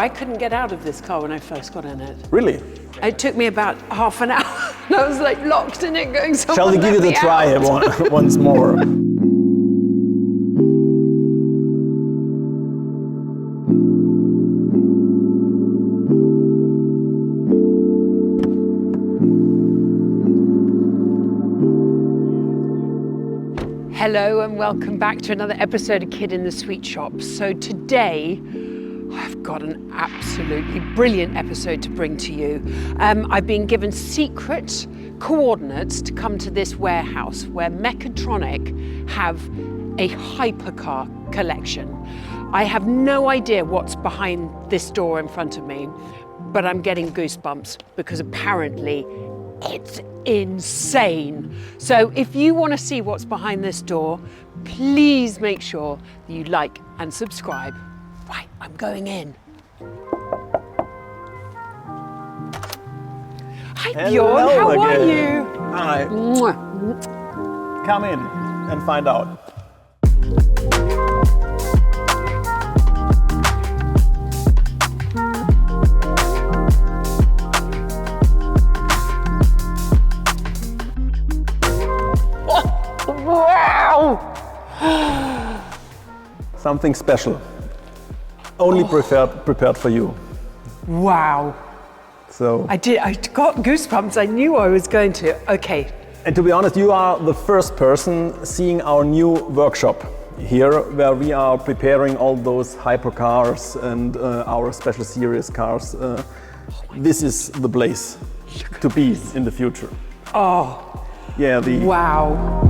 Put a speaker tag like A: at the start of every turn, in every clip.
A: I couldn't get out of this car when I first got in it.
B: Really?
A: It took me about half an hour. And I was like locked in it going, someone
B: Shall we give it a try once more?
A: Hello and welcome back to another episode of Kid in the Sweet Shop. So today, I've got an absolutely brilliant episode to bring to you. I've been given secret coordinates to come to this warehouse where Mechatronik have a hypercar collection. I have no idea what's behind this door in front of me, but I'm getting goosebumps because apparently it's insane. So if you want to see what's behind this door, please make sure that you like and subscribe. Right, I'm going in. Hi Bjorn, how are you?
B: Hi.
A: Mwah.
B: Come in and find out.
A: Wow!
B: Something special. Only prepared for you.
A: Wow.
B: So.
A: I got goosebumps. I knew I was going to. Okay.
B: And to be honest, you are the first person seeing our new workshop here, where we are preparing all those hypercars and our special series cars. This is the place to be in the future.
A: Oh.
B: Yeah.
A: Wow.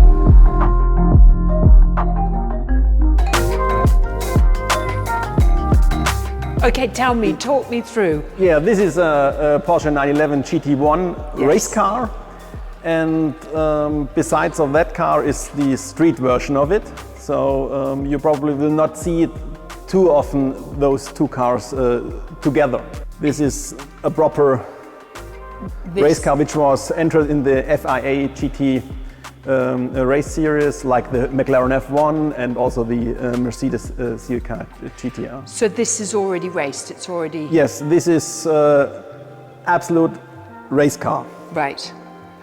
A: Okay, tell me, talk me through.
B: Yeah, this is a Porsche 911 GT1 race car, and besides of that car is the street version of it. So you probably will not see it too often, those two cars together. This is a proper race car which was entered in the FIA GT race series, like the McLaren F1 and also the Mercedes CLK GTR.
A: So this is already raced, it's already...
B: Yes, this is absolute race car.
A: Right.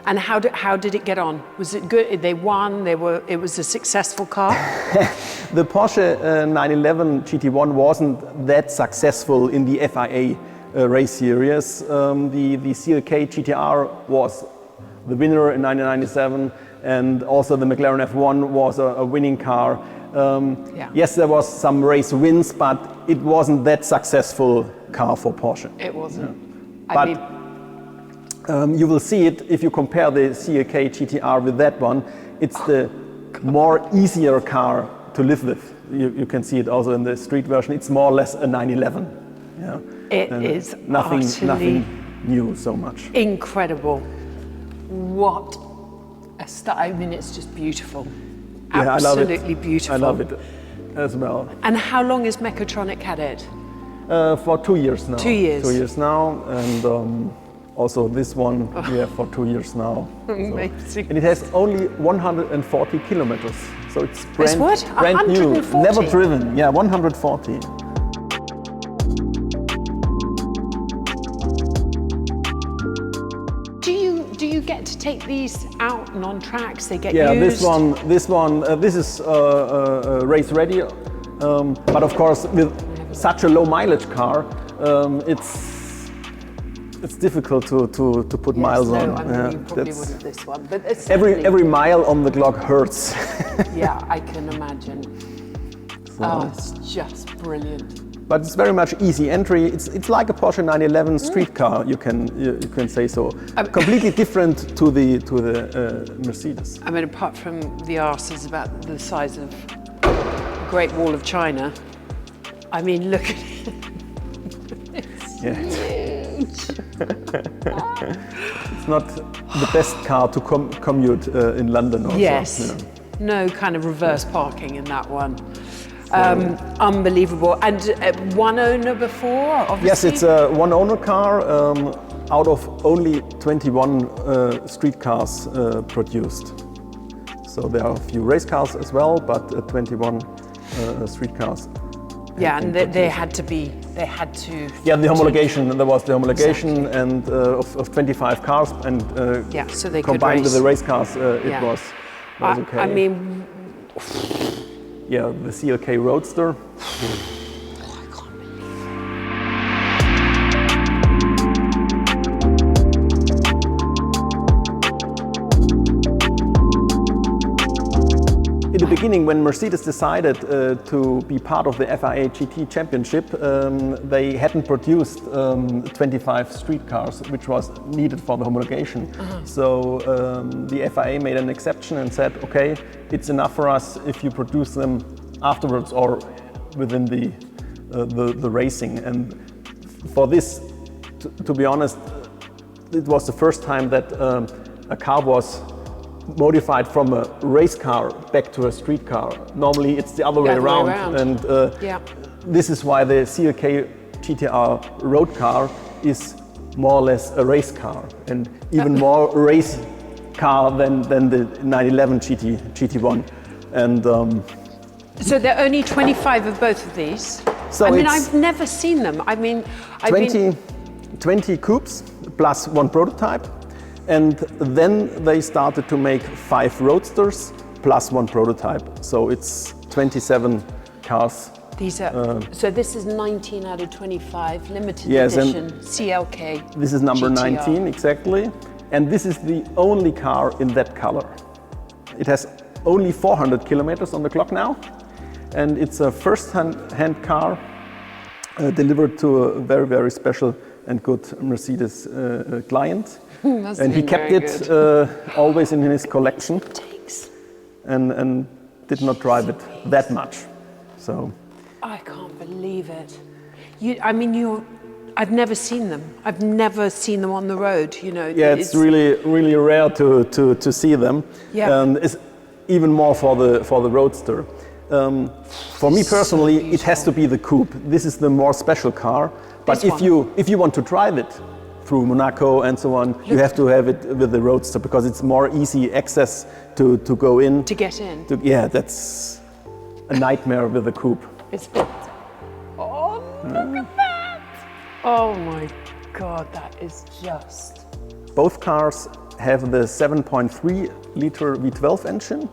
A: And how did it get on? Was it good? They won, it was a successful car?
B: The Porsche 911 GT1 wasn't that successful in the FIA race series. The CLK GTR was the winner in 1997, and also the McLaren F1 was a winning car. Yes, there was some race wins, but it wasn't that successful car for Porsche.
A: It wasn't.
B: Yeah. You will see it if you compare the CLK GTR with that one. It's the more easier car to live with. You can see it also in the street version. It's more or less a 911. Yeah.
A: It is
B: nothing new so much.
A: Incredible. What a style. I mean, it's just beautiful.
B: Yeah,
A: absolutely beautiful.
B: I love it as well.
A: And how long has Mechatronik had it?
B: For 2 years now.
A: 2 years.
B: 2 years now, and also this one we have for 2 years now.
A: Amazing.
B: So, and it has only 140 kilometers, so it's brand new,
A: 140?
B: never driven. Yeah, 140.
A: Do you get to take these out and on tracks? They get
B: used? This is race ready, but of course with such a low mileage car, it's difficult to put miles on.
A: I mean, you probably wouldn't this one, but it's
B: every mile on the clock hurts.
A: Yeah, I can imagine. So. Oh, it's just brilliant.
B: But it's very much easy entry. It's like a Porsche 911 street car. You can say so. Completely different to the Mercedes.
A: I mean, apart from the arse is about the size of the Great Wall of China. I mean, look at it. It's huge. It's not the best car to commute in London also. Yes.
B: You know.
A: No kind of reverse parking in that one. Unbelievable. And one owner before, obviously?
B: Yes, it's a one-owner car out of only 21 street cars produced. So there are a few race cars as well, but 21 street cars.
A: Yeah, and they had to be they had to...
B: Yeah, the homologation, there was the homologation and of 25 cars and
A: yeah, so they
B: combined
A: could race.
B: with the race cars, it was okay.
A: I mean...
B: Yeah, the CLK Roadster. In the beginning, when Mercedes decided to be part of the FIA GT Championship, they hadn't produced 25 street cars, which was needed for the homologation. So the FIA made an exception and said, okay, it's enough for us if you produce them afterwards or within the racing. And for this, to be honest, it was the first time that a car was modified from a race car back to a street car. Normally it's the other way around. And this is why the CLK GTR road car is more or less a race car and even more race car than the 911 GT1. And
A: so there are only 25 of both of these.
B: So
A: I mean, I've never seen them. I mean,
B: 20 coupes plus one prototype. And then they started to make 5 roadsters plus one prototype. So it's 27 cars.
A: These are, so this is 19 out of 25, limited edition CLK.
B: This is number
A: GTR.
B: 19, exactly. And this is the only car in that color. It has only 400 kilometers on the clock now. And it's a first-hand car delivered to a very, very special and good Mercedes client. And he kept it always in his collection and did not drive it that much. So
A: I can't believe it. I've never seen them. I've never seen them on the road. You know.
B: Yeah, it's really, really rare to see them.
A: Yeah.
B: And it's even more for the roadster. For me personally, it has to be the coupe. This is the more special car. But if you want to drive it through Monaco and so on, you have to have it with the roadster because it's more easy access to go in.
A: To get in.
B: Yeah, that's a nightmare with the coupe.
A: Oh, look at that! Oh my God, that is just...
B: Both cars have the 7.3 liter V12 engine.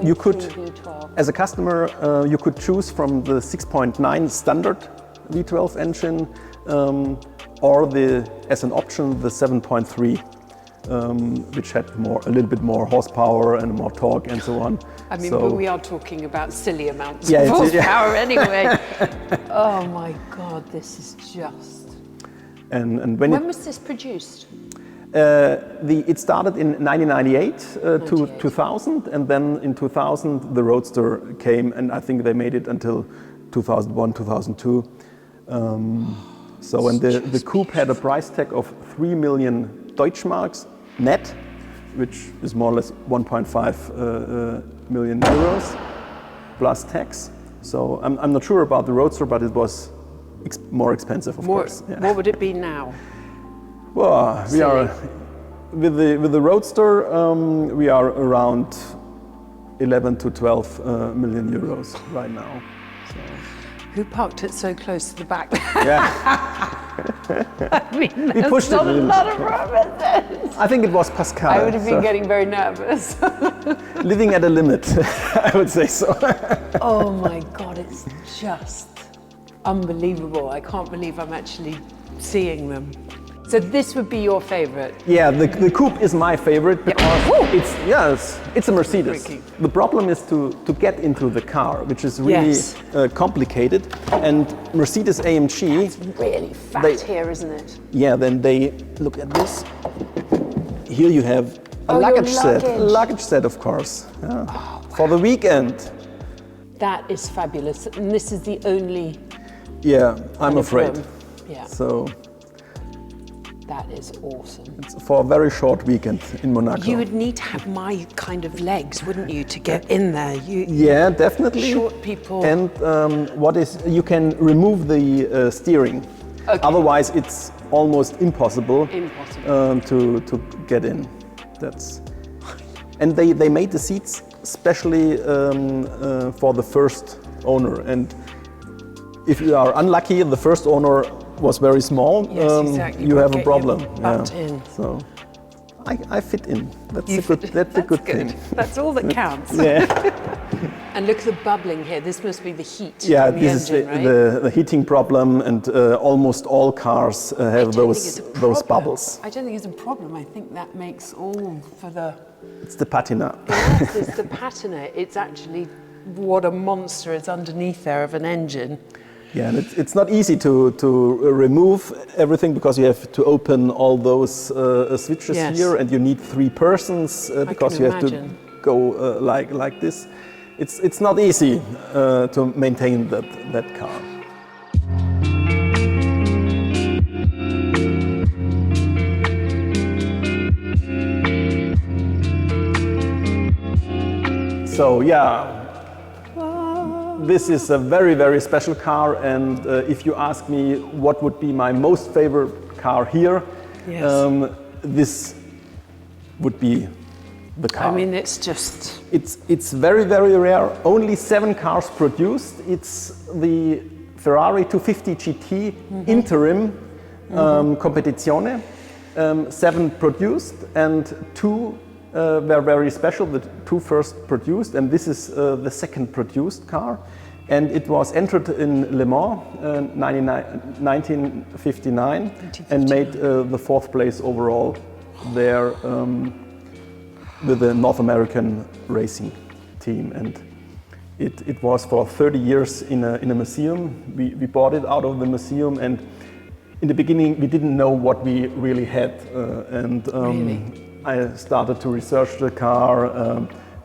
B: You could,
A: V12.
B: as a customer, you could choose from the 6.9 standard V12 engine or as an option, the 7.3, which had a little bit more horsepower and more torque and so on.
A: I mean, but we are talking about silly amounts of horsepower anyway. Oh my God, this is just...
B: And
A: when was this produced?
B: It started in 1998 to 2000, and then in 2000 the Roadster came, and I think they made it until 2001, 2002. And the coupe had a price tag of 3 million Deutschmarks net, which is more or less 1.5 million euros plus tax. So I'm not sure about the Roadster, but it was more expensive, of course. Yeah.
A: What would it be now?
B: Well, we are with the Roadster. We are around 11 to 12 million euros right now. So.
A: Who parked it so close to the back?
B: Yeah.
A: I mean,
B: we pushed
A: not
B: it
A: a lot of room, is it?
B: I think it was Pascal.
A: I would have been getting very nervous.
B: Living at a limit, I would say so.
A: Oh my God, it's just unbelievable. I can't believe I'm actually seeing them. So this would be your favorite?
B: Yeah, the coupe is my favorite because it's a Mercedes.
A: Freaky.
B: The problem is to get into the car, which is really complicated. And Mercedes AMG...
A: It's really fat here, isn't it?
B: Yeah, then they look at this. Here you have a luggage set, of course, for the weekend.
A: That is fabulous, and this is the only...
B: Yeah, I'm afraid.
A: Yeah.
B: So...
A: That is awesome.
B: It's for a very short weekend in Monaco.
A: You would need to have my kind of legs, wouldn't you, to get in there?
B: Yeah, definitely.
A: Short people.
B: And you can remove the steering. Okay. Otherwise, it's almost impossible. To get in. And they made the seats especially for the first owner. And if you are unlucky, the first owner was very small,
A: Yes, exactly.
B: you have a problem.
A: Butt in.
B: So I fit in. That's a good thing.
A: That's all that counts.
B: Yeah.
A: And look at the bubbling here. This must be the heat.
B: Yeah,
A: in the
B: this
A: engine,
B: is
A: right?
B: the heating problem, and almost all cars have those bubbles.
A: I don't think it's a problem. I think that makes all for the.
B: It's the patina.
A: Yes, it's the patina. It's actually what a monster is underneath there of an engine.
B: Yeah, and it's not easy to remove everything because you have to open all those switches here, and you need 3 persons because you have to go like this. It's not easy to maintain that car. So yeah. This is a very, very special car, and if you ask me what would be my most favorite car here, this would be the car.
A: I mean, it's just...
B: It's very, very rare. Only 7 cars produced. It's the Ferrari 250 GT Interim Competizione. 7 produced, and 2 were very special, the 2 first produced, and this is the second produced car. And it was entered in Le Mans 1959 and made the 4th place overall there with the North American racing team. And it was for 30 years in a museum. We bought it out of the museum, and in the beginning we didn't know what we really had. I started to research the car,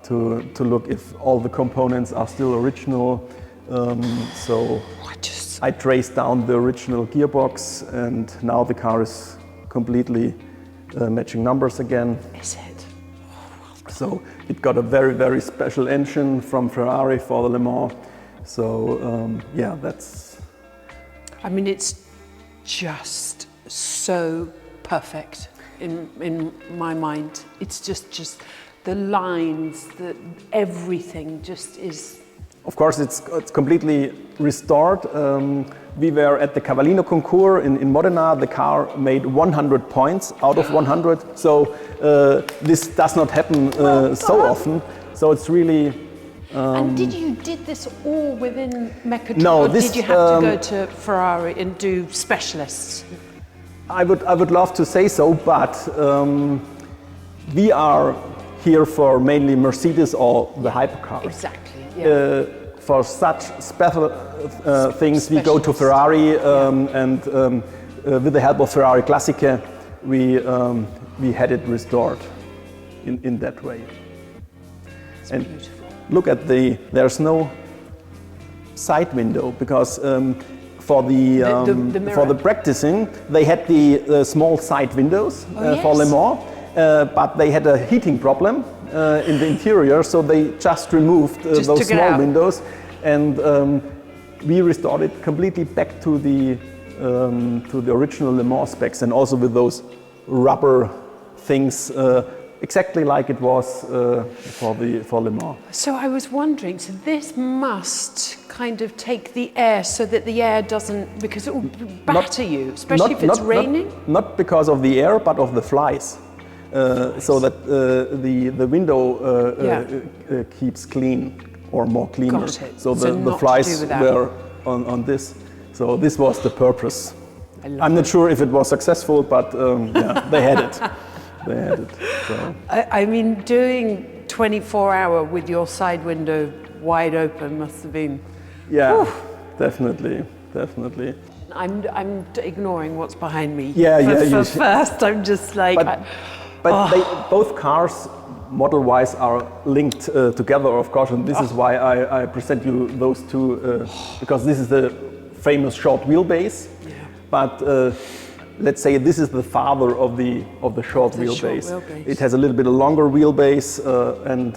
B: to look if all the components are still original. So I traced down the original gearbox, and now the car is completely matching numbers again.
A: Is it?
B: So it got a very, very special engine from Ferrari for the Le Mans. So yeah, that's...
A: I mean, it's just so perfect. In my mind, it's just the lines, everything just is.
B: Of course, it's completely restored. We were at the Cavallino concours in Modena. The car made 100 points out of 100. So this does not happen so often. So it's really.
A: And did this all within Mechatronik?
B: No,
A: or did you have to go to Ferrari and do specialists?
B: I would love to say so, but we are here for mainly Mercedes or the hypercars.
A: Exactly. Yeah.
B: For such special things, we go to Ferrari, and with the help of Ferrari Classiche, we had it restored in that way.
A: It's
B: and
A: beautiful.
B: Look at there's no side window because. For the practicing, they had the small side windows for Le Mans, but they had a heating problem in the interior, so they just removed those small windows, and we restored it completely back to the original Le Mans specs, and also with those rubber things. Exactly like it was for Le Mans.
A: So I was wondering, so this must kind of take the air so that the air doesn't, because it will batter you, especially if it's raining?
B: Not because of the air, but of the flies. So that the window keeps clean or more cleaner.
A: Got it.
B: So the flies were on this. So this was the purpose. I'm not sure if it was successful, but yeah, they had it. They had it. So.
A: I mean, doing 24-hour with your side window wide open must have been.
B: Yeah, definitely.
A: I'm ignoring what's behind me.
B: Yeah.
A: First, I'm just like.
B: But both cars, model-wise, are linked together, of course, and this is why I present you those two, because this is the famous short wheelbase. Yeah. But let's say this is the father of the short wheelbase. It has a little bit longer wheelbase, and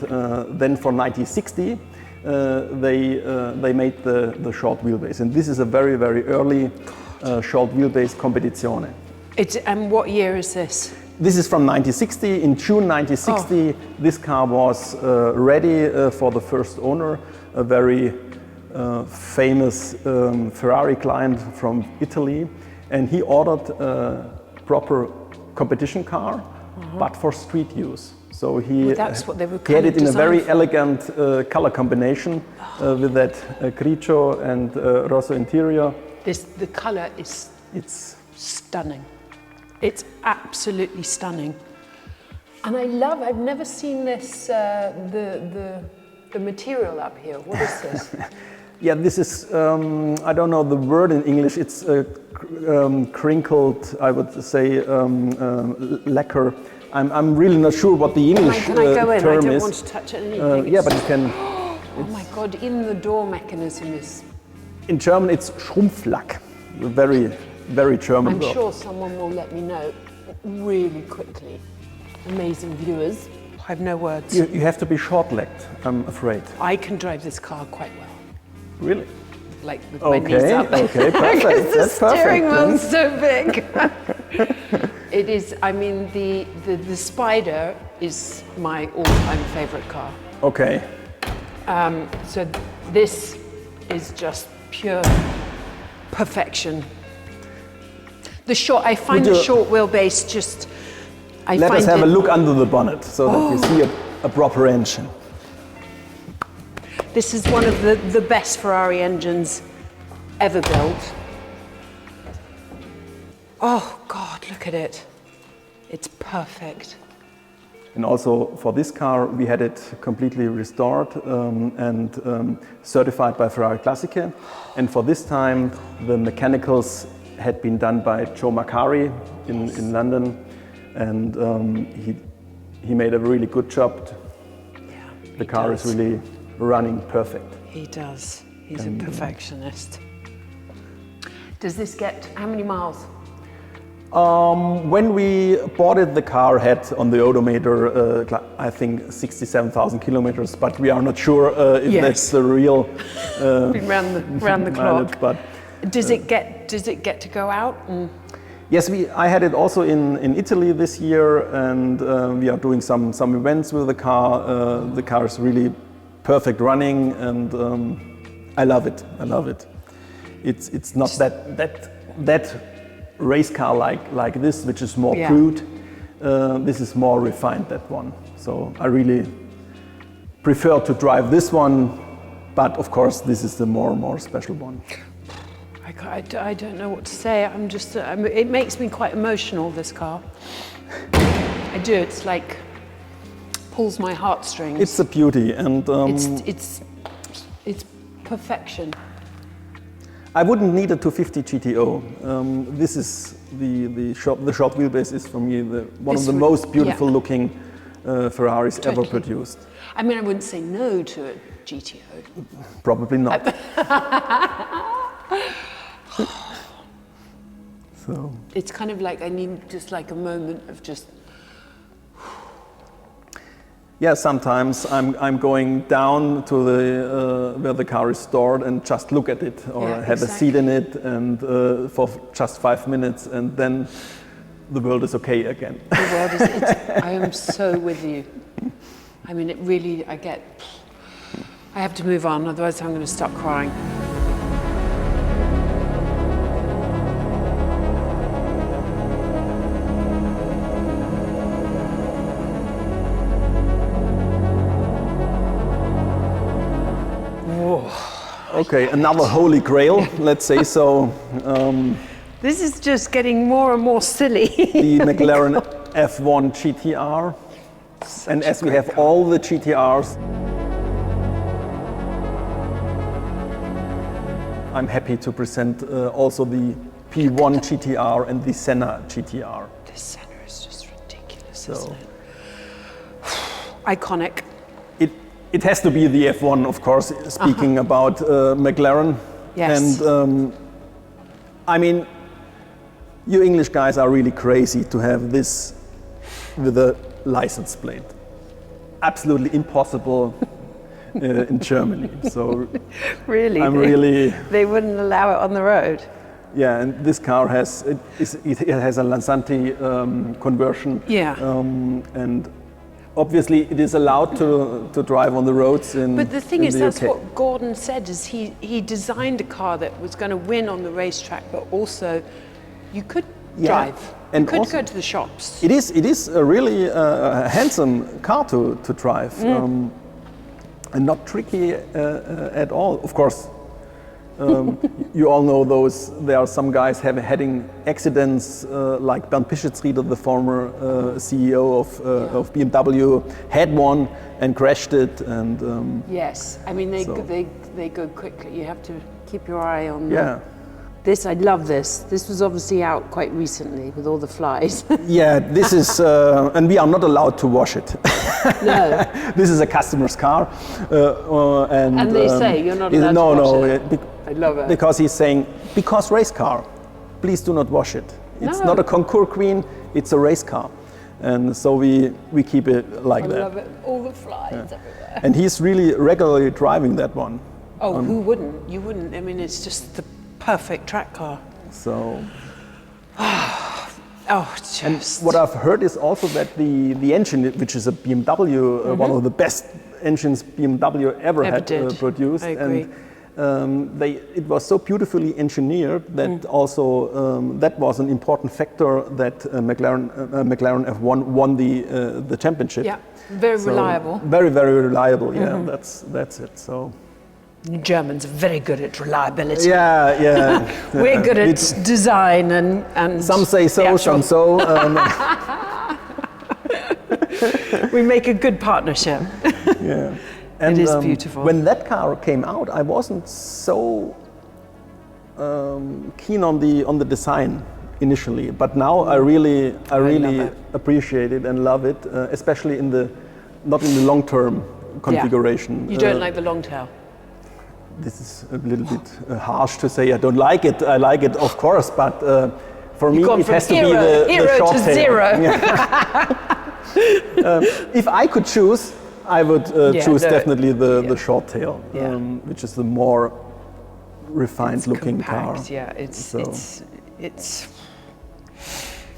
B: then for 1960 they made the short wheelbase, and this is a very, very early short wheelbase competizione.
A: And what year is this?
B: This is from 1960. In June 1960, this car was ready for the first owner. A very famous Ferrari client from Italy, and he ordered a proper competition car, but for street use. So he
A: that's what they were
B: had it in a very
A: for.
B: elegant color combination with that grigio and rosso interior.
A: The color is stunning. It's absolutely stunning. And I've never seen this, the material up here. What is this?
B: Yeah, this is, I don't know the word in English, it's crinkled, I would say, lacquer. I'm really not sure what the English
A: Can I go in?
B: term
A: I don't
B: is.
A: want to touch anything.
B: Yeah, but you can.
A: Oh my God, even the door mechanism is...
B: In German, it's Schrumpflack. Very, very German
A: I'm
B: word.
A: sure someone will let me know really quickly. Amazing viewers. I have no words.
B: You have to be short-legged, I'm afraid.
A: I can drive this car quite well.
B: Really?
A: Like with my knees up.
B: Okay, perfect.
A: Because the
B: That's
A: steering
B: perfect.
A: wheel's so big. It is, I mean, the Spider is my all-time favorite car.
B: Okay.
A: So this is just pure perfection. I find the short wheelbase just,
B: Let us have a look under the bonnet so that you see a proper engine.
A: This is one of the best Ferrari engines ever built. Oh God, look at it. It's perfect.
B: And also for this car, we had it completely restored and certified by Ferrari Classiche. And for this time, the mechanicals had been done by Joe Macari in London. And he made a really good job.
A: Yeah,
B: the car is really running perfect.
A: He does. He's a perfectionist. Does this get how many miles?
B: When we bought it, the car had on the odometer, I think 67,000 kilometers, but we are not sure if that's the real
A: round the clock.
B: But
A: does it get to go out?
B: Yes, I had it also in Italy this year, and we are doing some events with the car. The car is really perfect running, and I love it. I love it. It's not that race car like this, which is more crude. This is more refined, that one. So I really prefer to drive this one, but of course this is the more special one.
A: I don't know what to say. It makes me quite emotional, this car. I do. It's like pulls my heartstrings.
B: It's a beauty, and
A: it's perfection.
B: I wouldn't need a 250 GTO. This is the short wheelbase is for me one of the most beautiful looking Ferraris ever produced.
A: I mean, I wouldn't say no to a GTO.
B: Probably not. So
A: it's kind of like I need just like a moment of just.
B: Yeah, sometimes I'm going down to where the car is stored and just look at it, or have a seat in it, and for just 5 minutes, and then the world is okay again.
A: The world is. I am so with you. I mean, it really. I have to move on, otherwise I'm going to start crying.
B: Okay, another holy grail, let's say so.
A: This is just getting more and more silly.
B: The McLaren F1 GTR. And as we have all the GTRs, I'm happy to present also the P1 GTR and the Senna GTR.
A: This Senna is just ridiculous, isn't it? Iconic.
B: It has to be the F1, of course, speaking about McLaren.
A: Yes.
B: And I mean, you English guys are really crazy to have this with a license plate. Absolutely impossible in Germany. So
A: really, they wouldn't allow it on the road.
B: Yeah, and this car has it has a Lansanti conversion.
A: Yeah.
B: And obviously it is allowed to drive on the roads in
A: But the thing
B: in
A: is,
B: the
A: that's
B: UK.
A: what Gordon said, is he designed a car that was going to win on the racetrack, but also you could drive.
B: And
A: you could
B: also-
A: go to the shops.
B: It is a really handsome car to drive, and not tricky at all. Of course, you all know those. There are some guys having accidents, like Bernd Pischetsrieder, the former CEO of BMW, had one and crashed it. And
A: Yes, I mean
B: So-
A: they go quickly. You have to keep your eye on them.
B: yeah,
A: This, I love this. This was obviously out quite recently with all the flies.
B: yeah. This is, and we are not allowed to wash it.
A: No.
B: This is a customer's car,
A: And they say you're not allowed
B: no,
A: to wash
B: no,
A: it. I love it.
B: Because he's saying, because race car, please do not wash it. It's
A: No.
B: not a concours queen, it's a race car. And so we keep it like
A: I
B: that.
A: love it. All the flies everywhere.
B: And he's really regularly driving that one.
A: Oh, who wouldn't? You wouldn't. I mean, it's just the perfect track car.
B: So
A: Oh, it's just...
B: what I've heard is also that the engine, which is a BMW, one of the best engines BMW ever had
A: did.
B: produced.
A: I agree.
B: And it was so beautifully engineered that also that was an important factor that McLaren F1 won the championship.
A: Yeah, very
B: So,
A: reliable.
B: Very, very reliable. Yeah, that's it. So
A: Germans are very good at reliability.
B: yeah.
A: We're good at design and
B: Some say so,
A: the
B: some
A: actual-
B: so.
A: We make a good partnership.
B: Yeah. And,
A: is beautiful.
B: When that car came out, I wasn't so keen on the design initially, but now I really
A: love it.
B: appreciate it and love it, especially not in the long-term configuration.
A: You don't like the long tail?
B: This is a little bit harsh to say I don't like it. I like it, of course, but for me
A: Gone
B: it
A: from
B: has to be
A: hero
B: the short
A: to
B: tail.
A: zero.
B: If I could choose, I would choose definitely the
A: yeah.
B: short tail,
A: Yeah.
B: which is the more refined looking
A: Compact,
B: car.
A: yeah,
B: So-
A: it's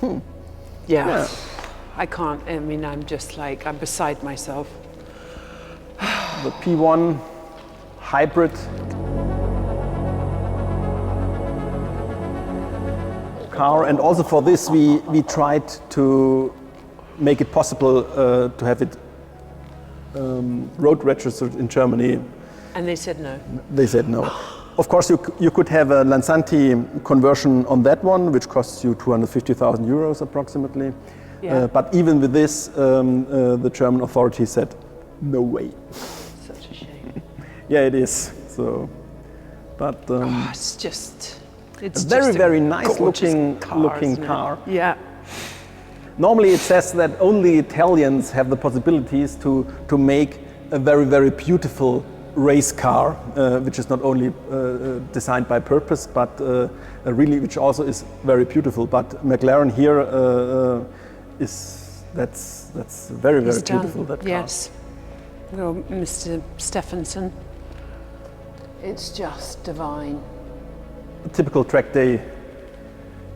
A: yeah.
B: Yeah.
A: I can't. I mean, I'm beside myself.
B: The P1 hybrid car, and also for this we tried to make it possible to have it road registered in Germany.
A: And they said no.
B: They said no. Of course, you could have a Lansanti conversion on that one, which costs you 250,000 euros approximately.
A: Yeah.
B: But even with this, the German authorities said, no way.
A: Such a shame.
B: Yeah, it is. So, but
A: It's just. It's
B: a very,
A: just a
B: very nice
A: gorgeous
B: looking
A: isn't it?
B: car.
A: Yeah.
B: Normally it says that only Italians have the possibilities to make a very, very beautiful race car, which is not only designed by purpose, but really, which also is very beautiful. But McLaren here that's very, very
A: He's done.
B: beautiful. That car.
A: Yes. Well, Mr. Stephenson. It's just divine.
B: A typical track day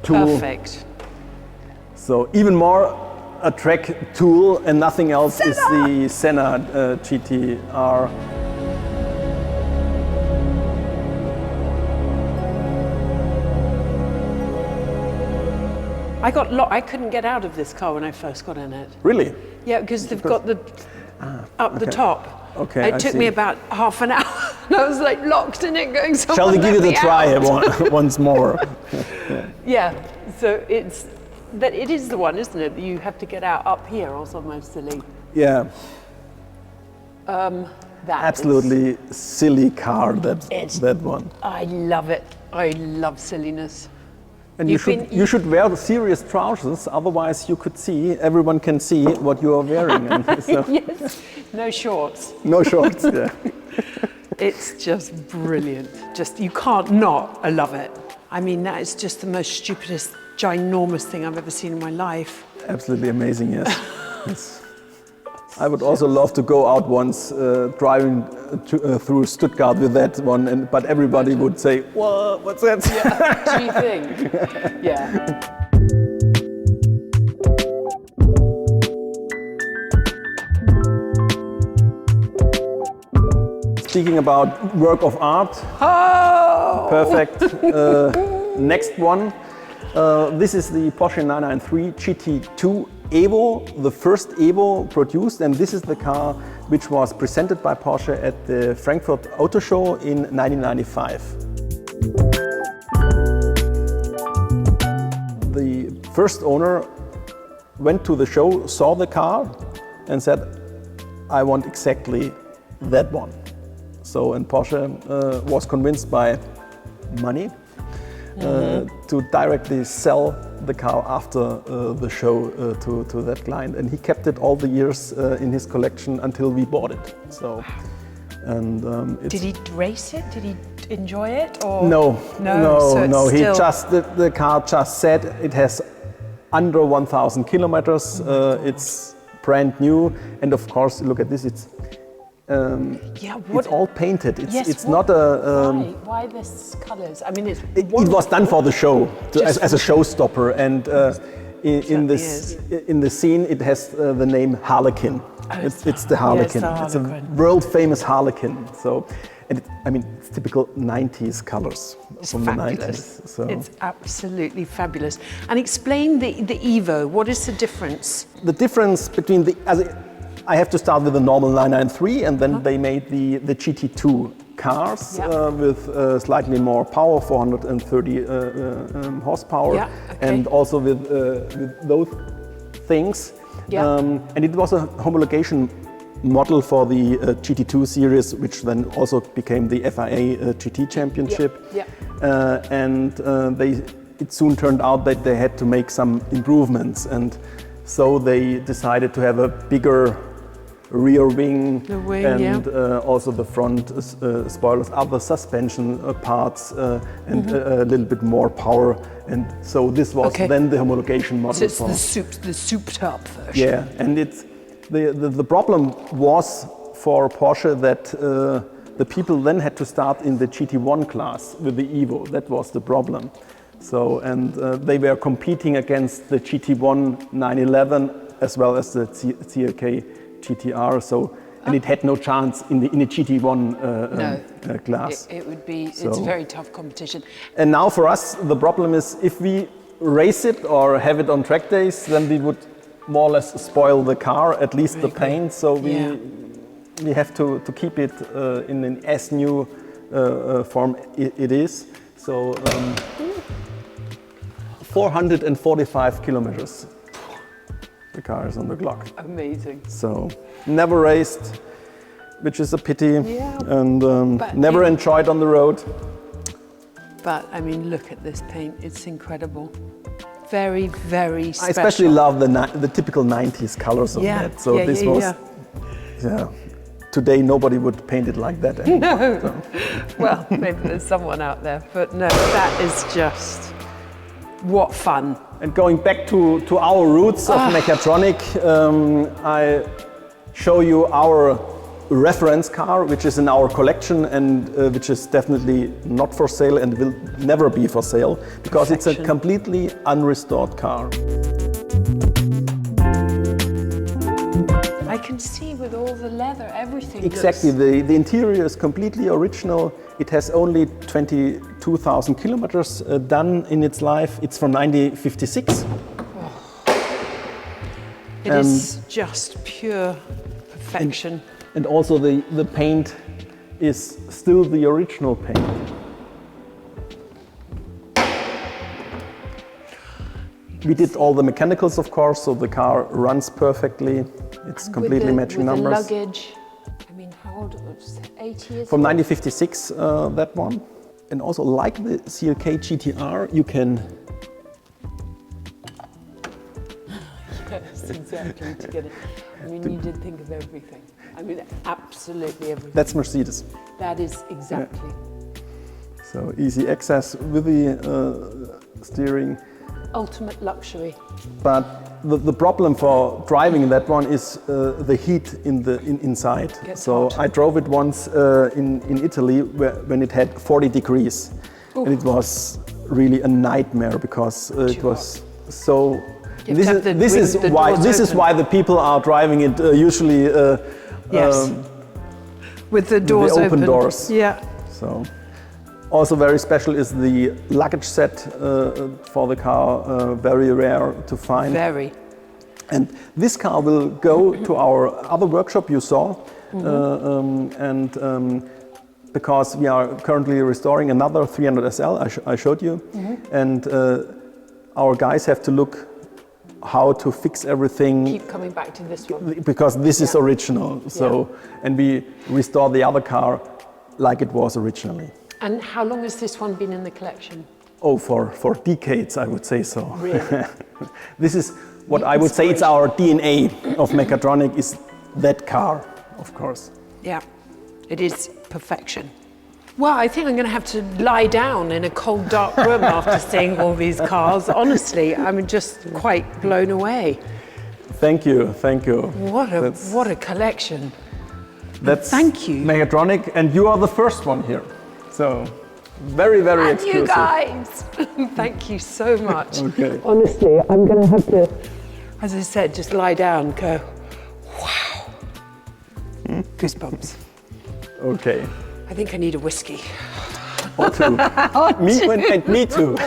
B: tool.
A: Perfect.
B: So even more a track tool and nothing else is the Senna GTR.
A: I couldn't get out of this car when I first got in it.
B: Really?
A: Yeah, because they've got the up the top.
B: Okay,
A: It
B: I
A: took
B: see.
A: me about half an hour. And I was like locked in it, going.
B: Shall we give it a try once more?
A: Yeah. So it is the one, isn't it? You have to get out up here, or almost silly.
B: Yeah,
A: That
B: absolutely silly car. That one.
A: I love it. I love silliness.
B: And you should wear the serious trousers, otherwise you could see, everyone can see what you are wearing. And so,
A: Yes. No shorts.
B: no shorts. Yeah.
A: It's just brilliant. Just, you can't not. I love it. I mean, that is just the most stupidest, ginormous thing I've ever seen in my life.
B: Absolutely amazing. Yes. Yes. I would also love to go out once driving through Stuttgart with that one, but everybody would say, "What? What's that?"
A: Do you think? Yeah.
B: speaking about work of art.
A: Oh!
B: Perfect. Next one. This is the Porsche 993 GT2 Evo, the first Evo produced, and this is the car which was presented by Porsche at the Frankfurt Auto Show in 1995. The first owner went to the show, saw the car and said, I want exactly that one. So, and Porsche was convinced by money to directly sell the car after the show to that client, and he kept it all the years in his collection until we bought it. So, and
A: did he race it? Did he enjoy it? Or
B: no.
A: So
B: He just the car just said it has under 1,000 kilometers. It's brand new, and of course, look at this. It's it's all painted. It's not a.
A: Why this colours? I mean,
B: it was done for the show, as a showstopper, and in the scene it has the name Harlequin. It's the Harlequin. It's a world famous Harlequin. So, and it's typical 90s colors from
A: fabulous.
B: The 90s. So
A: it's absolutely fabulous. And explain the Evo. What is the difference?
B: The difference between I have to start with the normal 993, and then they made the GT2 cars with slightly more power, 430 horsepower, and also with those things. And it was a homologation model for the GT2 series, which then also became the FIA GT Championship. And it soon turned out that they had to make some improvements, and so they decided to have a bigger rear wing, and also the front spoilers, other suspension parts, and a little bit more power. And so this was then the homologation model.
A: So it's the souped up version.
B: Yeah, and the problem was for Porsche that the people then had to start in the GT1 class with the Evo. That was the problem. So, and they were competing against the GT1 911 as well as the CLK GTR. So, and it had no chance in the GT1 class.
A: It would be. It's a very tough competition.
B: And now for us, the problem is if we race it or have it on track days, then we would more or less spoil the car, at least the paint. So we have to keep it in an as new form it is. So 445 kilometers the car is on the clock.
A: Amazing.
B: So never raced, which is a pity, and never enjoyed on the road.
A: But I mean, look at this paint, it's incredible. Very, very special.
B: I especially love the typical 90s colors of that. So this was, today nobody would paint it like that anymore.
A: No.
B: So.
A: Well, maybe there's someone out there, but no, that is just, what fun.
B: And going back to our roots of Mechatronik, I show you our reference car, which is in our collection and which is definitely not for sale and will never be for sale, because it's a completely unrestored car.
A: I can see with all the leather, everything.
B: Exactly, the interior is completely original. It has only 22,000 kilometers done in its life. It's from 1956.
A: It is just pure perfection.
B: And also the paint is still the original paint. We did all the mechanicals, of course, so the car runs perfectly. It's completely matching numbers.
A: With the luggage, I mean, how old was it? 8 years?
B: From 1956, that one. And also, like the CLK GTR, you can.
A: Yes, exactly. To get it. I mean, you did think of everything. I mean, absolutely everything.
B: That's Mercedes.
A: That is exactly.
B: Yeah. So easy access with the steering.
A: Ultimate luxury.
B: But the problem for driving that one is the heat inside. So hot. I drove it once in Italy when it had 40 degrees. Ooh. And it was really a nightmare because it was so. This is why the people are driving it usually
A: With the doors
B: the open
A: opened.
B: doors.
A: Yeah.
B: So, also very special is the luggage set for the car, very rare to find.
A: Very.
B: And this car will go to our other workshop you saw, because we are currently restoring another 300 SL I showed you, and our guys have to look how to fix everything.
A: Keep coming back to this one.
B: Because this is original, so and we restore the other car like it was originally.
A: And how long has this one been in the collection?
B: Oh, for decades, I would say so.
A: Really?
B: This is what I would say it's our DNA of Mechatronik, is that car, of course.
A: Yeah, it is perfection. Well, I think I'm going to have to lie down in a cold, dark room after seeing all these cars. Honestly, I'm just quite blown away.
B: Thank you, thank you.
A: What a collection.
B: That's
A: Thank you.
B: Mechatronik, and you are the first one here. So, very, very
A: And
B: exclusive.
A: you guys! Thank you so much.
B: Okay.
A: Honestly, I'm going to have to, as I said, just lie down and go, wow. Goosebumps.
B: Okay.
A: I think I need a whiskey.
B: Or two. Me too.